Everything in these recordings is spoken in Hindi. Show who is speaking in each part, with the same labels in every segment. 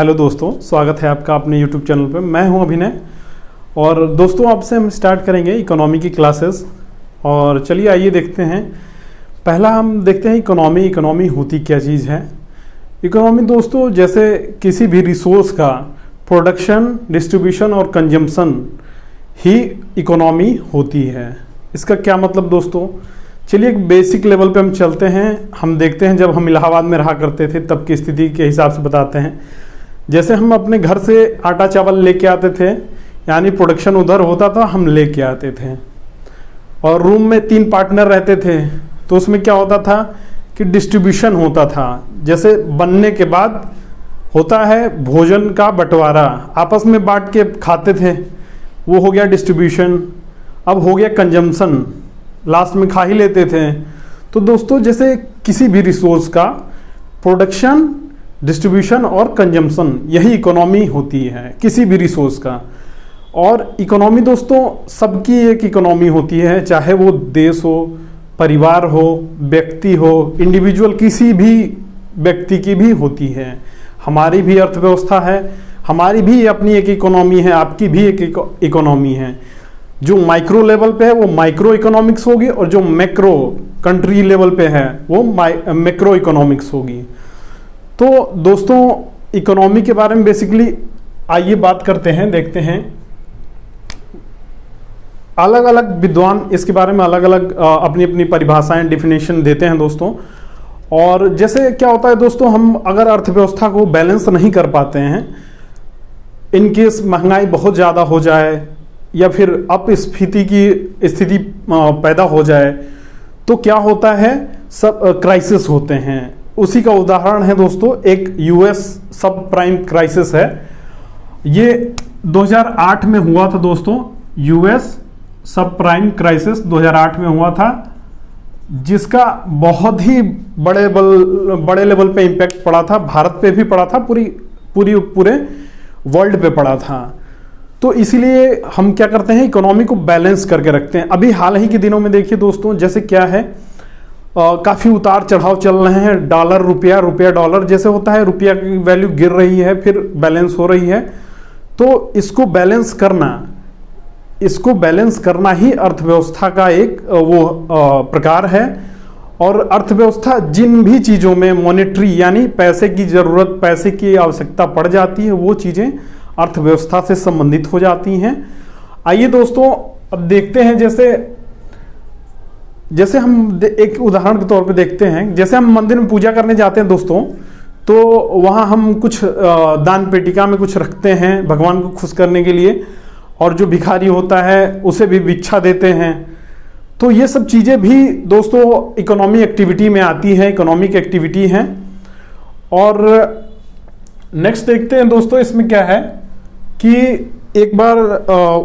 Speaker 1: हेलो दोस्तों, स्वागत है आपका अपने YouTube चैनल पे। मैं हूं अभिनय और दोस्तों आपसे हम स्टार्ट करेंगे इकोनॉमी की क्लासेस। और चलिए आइए देखते हैं। पहला हम देखते हैं इकोनॉमी होती क्या चीज़ है। इकोनॉमी दोस्तों जैसे किसी भी रिसोर्स का प्रोडक्शन, डिस्ट्रीब्यूशन और कंजम्पशन ही इकोनॉमी होती है। इसका क्या मतलब दोस्तों, चलिए एक बेसिक लेवल पे हम चलते हैं। हम देखते हैं जब हम इलाहाबाद में रहा करते थे तब की स्थिति के हिसाब से बताते हैं। जैसे हम अपने घर से आटा चावल लेके आते थे, यानी प्रोडक्शन उधर होता था, हम लेके आते थे। और रूम में 3 पार्टनर रहते थे, तो उसमें क्या होता था कि डिस्ट्रीब्यूशन होता था। जैसे बनने के बाद होता है भोजन का बंटवारा, आपस में बांट के खाते थे, वो हो गया डिस्ट्रीब्यूशन। अब हो गया कंजम्पशन, लास्ट में खा ही लेते थे। तो दोस्तों जैसे किसी भी रिसोर्स का प्रोडक्शन, डिस्ट्रीब्यूशन और कंजम्पशन, यही इकोनॉमी होती है किसी भी रिसोर्स का। और इकोनॉमी दोस्तों सबकी एक इकोनॉमी होती है, चाहे वो देश हो, परिवार हो, व्यक्ति हो, इंडिविजुअल किसी भी व्यक्ति की भी होती है। हमारी भी अर्थव्यवस्था है, हमारी भी अपनी एक इकोनॉमी है, आपकी भी एक इकोनॉमी है। जो माइक्रो लेवल पे है वो माइक्रो इकोनॉमिक्स होगी, और जो मैक्रो कंट्री लेवल पे है वो मैक्रो इकोनॉमिक्स होगी। तो दोस्तों इकोनॉमी के बारे में बेसिकली आइए बात करते हैं, देखते हैं। अलग अलग विद्वान इसके बारे में अलग अलग अपनी अपनी परिभाषाएं, डिफिनेशन देते हैं दोस्तों। और जैसे क्या होता है दोस्तों, हम अगर अर्थव्यवस्था को बैलेंस नहीं कर पाते हैं, इनकेस महंगाई बहुत ज़्यादा हो जाए या फिर अपस्फीति की स्थिति पैदा हो जाए, तो क्या होता है, सब क्राइसिस होते हैं। उसी का उदाहरण है दोस्तों एक यूएस सब प्राइम क्राइसिस है। ये 2008 में हुआ था दोस्तों। यूएस सब प्राइम क्राइसिस 2008 में हुआ था, जिसका बहुत ही बड़े लेवल पे इम्पैक्ट पड़ा था। भारत पे भी पड़ा था, पूरे वर्ल्ड पे पड़ा था। तो इसीलिए हम क्या करते हैं, इकोनॉमी को बैलेंस करके रखते हैं। अभी हाल ही के दिनों में देखिए दोस्तों, जैसे क्या है, काफ़ी उतार चढ़ाव चल रहे हैं। डॉलर रुपया, रुपया डॉलर जैसे होता है, रुपया की वैल्यू गिर रही है फिर बैलेंस हो रही है। तो इसको बैलेंस करना ही अर्थव्यवस्था का एक प्रकार है। और अर्थव्यवस्था जिन भी चीज़ों में मॉनेटरी यानी पैसे की ज़रूरत, पैसे की आवश्यकता पड़ जाती है, वो चीज़ें अर्थव्यवस्था से संबंधित हो जाती हैं। आइए दोस्तों अब देखते हैं। जैसे हम एक उदाहरण के तौर पे देखते हैं, जैसे हम मंदिर में पूजा करने जाते हैं दोस्तों, तो वहाँ हम कुछ दान पेटिका में कुछ रखते हैं भगवान को खुश करने के लिए, और जो भिखारी होता है उसे भी भिक्षा देते हैं। तो ये सब चीज़ें भी दोस्तों इकोनॉमी एक्टिविटी में आती हैं, इकोनॉमिक एक्टिविटी हैं। और नेक्स्ट देखते हैं दोस्तों, इसमें क्या है कि एक बार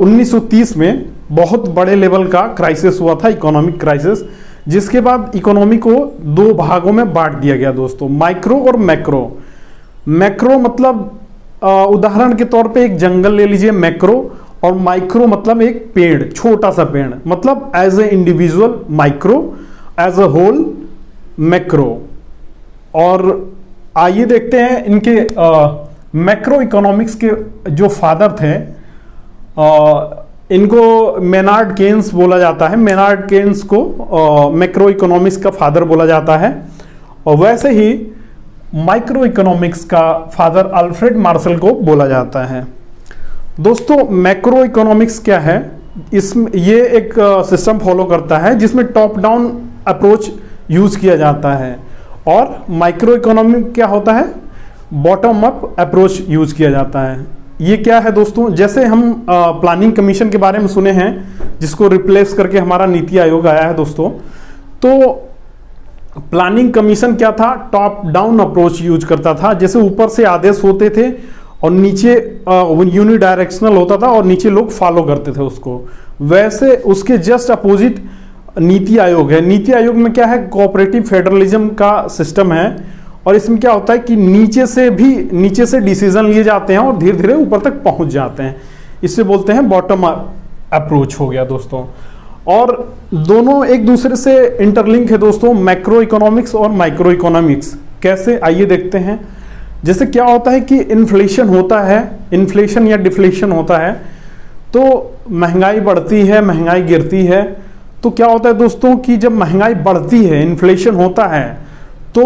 Speaker 1: 1930 में बहुत बड़े लेवल का क्राइसिस हुआ था, इकोनॉमिक क्राइसिस, जिसके बाद इकोनॉमी को 2 भागों में बांट दिया गया दोस्तों, माइक्रो और मैक्रो। मैक्रो मतलब उदाहरण के तौर पे एक जंगल ले लीजिए, मैक्रो। और माइक्रो मतलब एक पेड़, छोटा सा पेड़, मतलब as a individual micro, as a whole macro. और आइए देखते हैं इनके मैक्रो इकोनॉमिक्स के जो फादर थे, इनको मेनार्ड केन्स बोला जाता है। मेनार्ड केन्स को मैक्रो इकोनॉमिक्स का फादर बोला जाता है। और वैसे ही माइक्रो इकोनॉमिक्स का फादर अल्फ्रेड मार्शल को बोला जाता है। दोस्तों मैक्रो इकोनॉमिक्स क्या है, ये एक सिस्टम फॉलो करता है जिसमें टॉप डाउन अप्रोच यूज किया जाता है। और माइक्रो इकोनॉमी क्या होता है, बॉटम अप अप्रोच यूज किया जाता है। ये क्या है दोस्तों, जैसे हम प्लानिंग कमीशन के बारे में सुने हैं, जिसको रिप्लेस करके हमारा नीति आयोग आया है दोस्तों। तो प्लानिंग कमीशन क्या था, टॉप डाउन अप्रोच यूज करता था। जैसे ऊपर से आदेश होते थे और नीचे यूनिडायरेक्शनल होता था, और नीचे लोग फॉलो करते थे उसको। वैसे उसके जस्ट अपोजिट नीति आयोग है। नीति आयोग में क्या है, कोऑपरेटिव फेडरलिज्म का सिस्टम है। और इसमें क्या होता है कि नीचे से डिसीजन लिए जाते हैं और धीरे धीरे ऊपर तक पहुंच जाते हैं। इससे बोलते हैं बॉटम अप्रोच हो गया दोस्तों। और दोनों एक दूसरे से इंटरलिंक है दोस्तों, मैक्रो इकोनॉमिक्स और माइक्रो इकोनॉमिक्स। कैसे, आइए देखते हैं। जैसे क्या होता है कि इन्फ्लेशन होता है, इन्फ्लेशन या डिफ्लेशन होता है, तो महंगाई बढ़ती है, महंगाई गिरती है। तो क्या होता है दोस्तों कि जब महंगाई बढ़ती है, इन्फ्लेशन होता है, तो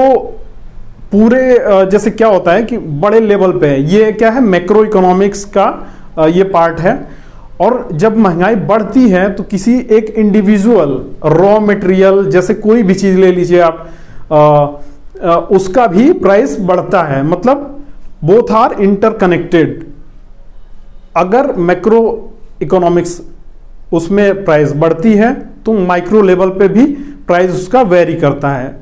Speaker 1: पूरे जैसे क्या होता है कि बड़े लेवल पे, ये क्या है, मैक्रो इकोनॉमिक्स का ये पार्ट है। और जब महंगाई बढ़ती है तो किसी एक इंडिविजुअल रॉ मटेरियल, जैसे कोई भी चीज ले लीजिए आप, उसका भी प्राइस बढ़ता है। मतलब बोथ आर इंटरकनेक्टेड। अगर मैक्रो इकोनॉमिक्स उसमें प्राइस बढ़ती है तो माइक्रो लेवल पे भी प्राइस उसका वेरी करता है।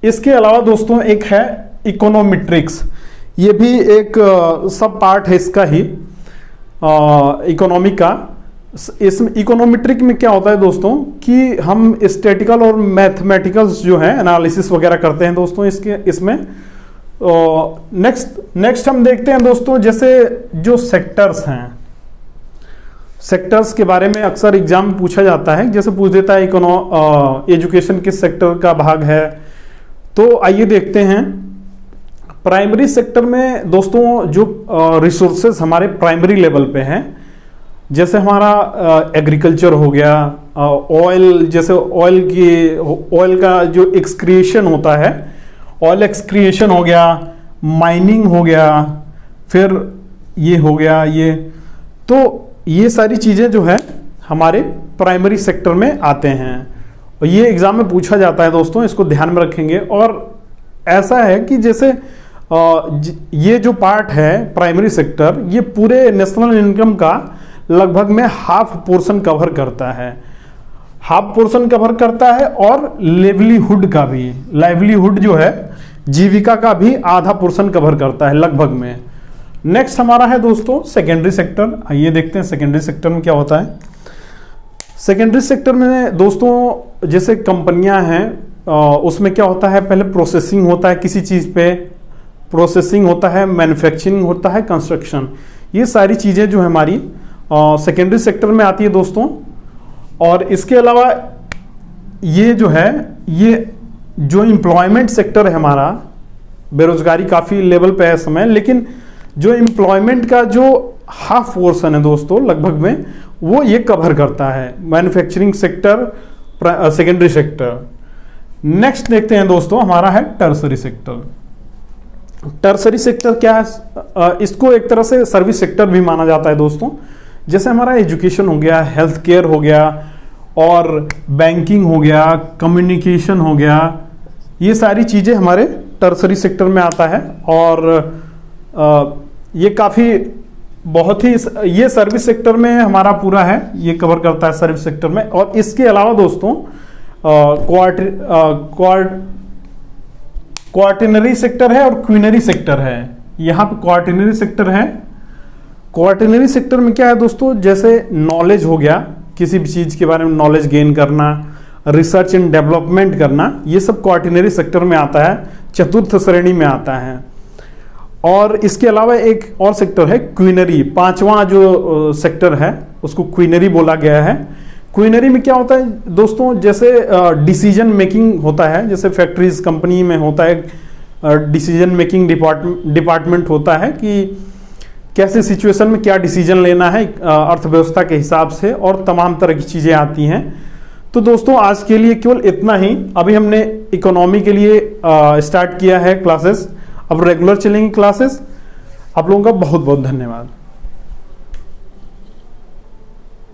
Speaker 1: इसके अलावा दोस्तों एक है इकोनोमेट्रिक्स, ये भी एक सब पार्ट है इसका ही, इकोनॉमी का। इसमें इकोनोमेट्रिक में क्या होता है दोस्तों कि हम स्टैटिकल और मैथमेटिकल्स जो है एनालिसिस वगैरह करते हैं दोस्तों इसमें। नेक्स्ट हम देखते हैं दोस्तों, जैसे जो सेक्टर्स हैं, सेक्टर्स के बारे में अक्सर एग्जाम में पूछा जाता है। जैसे पूछ देता है एजुकेशन किस सेक्टर का भाग है। तो आइए देखते हैं। प्राइमरी सेक्टर में दोस्तों जो रिसोर्सेज हमारे प्राइमरी लेवल पे हैं, जैसे हमारा एग्रीकल्चर हो गया, ऑयल, जैसे ऑयल का जो एक्सक्रिएशन होता है, ऑयल एक्सक्रिएशन हो गया, माइनिंग हो गया, फिर ये हो गया ये। तो ये सारी चीज़ें जो है हमारे प्राइमरी सेक्टर में आते हैं और ये एग्जाम में पूछा जाता है दोस्तों, इसको ध्यान में रखेंगे। और ऐसा है कि जैसे ये जो पार्ट है प्राइमरी सेक्टर, ये पूरे नेशनल इनकम का लगभग में हाफ पोर्शन कवर करता है, हाफ पोर्शन कवर करता है। और लाइवलीहुड का भी, लाइवलीहुड जो है जीविका का भी आधा पोर्शन कवर करता है लगभग में। नेक्स्ट हमारा है दोस्तों सेकेंडरी सेक्टर। आइए देखते हैं सेकेंडरी सेक्टर में क्या होता है। सेकेंडरी सेक्टर में दोस्तों जैसे कंपनियां हैं, उसमें क्या होता है, पहले प्रोसेसिंग होता है किसी चीज़ पे, प्रोसेसिंग होता है, मैन्युफैक्चरिंग होता है, कंस्ट्रक्शन। ये सारी चीज़ें जो है हमारी सेकेंडरी सेक्टर में आती है दोस्तों। और इसके अलावा ये जो है, ये जो एम्प्लॉयमेंट सेक्टर है हमारा, बेरोजगारी काफ़ी लेवल पे है इस समय, लेकिन जो एम्प्लॉयमेंट का जो हाफ पोर्शन है दोस्तों लगभग में, वो ये कवर करता है manufacturing sector, secondary sector. Next देखते हैं दोस्तों, हमारा है टर्सरी सेक्टर। टर्सरी सेक्टर क्या है, इसको एक तरह से सर्विस सेक्टर भी माना जाता है दोस्तों। जैसे हमारा एजुकेशन हो गया, हेल्थ केयर हो गया, और बैंकिंग हो गया, कम्युनिकेशन हो गया, ये सारी चीज़ें हमारे टर्सरी सेक्टर में आता है। और ये काफ़ी बहुत ही, ये सर्विस सेक्टर में हमारा पूरा है, ये कवर करता है सर्विस सेक्टर में। और इसके अलावा दोस्तों क्वार्टिनरी सेक्टर है और क्वीनरी सेक्टर है। यहाँ पे क्वार्टिनरी सेक्टर है। क्वार्टिनरी सेक्टर में क्या है दोस्तों, जैसे नॉलेज हो गया, किसी भी चीज़ के बारे में नॉलेज गेन करना, रिसर्च एंड डेवलपमेंट करना, ये सब क्वार्टिनरी सेक्टर में आता है, चतुर्थ श्रेणी में आता है। और इसके अलावा एक और सेक्टर है क्वीनरी, पांचवा जो सेक्टर है उसको क्वीनरी बोला गया है। क्वीनरी में क्या होता है दोस्तों, जैसे डिसीजन मेकिंग होता है, जैसे फैक्ट्रीज कंपनी में होता है डिसीजन मेकिंग डिपार्टमेंट होता है कि कैसे सिचुएशन में क्या डिसीजन लेना है अर्थव्यवस्था के हिसाब से, और तमाम तरह की चीज़ें आती हैं। तो दोस्तों आज के लिए केवल इतना ही। अभी हमने इकोनॉमी के लिए स्टार्ट किया है क्लासेस, अब रेगुलर चलेंगी क्लासेस। आप लोगों का बहुत बहुत धन्यवाद।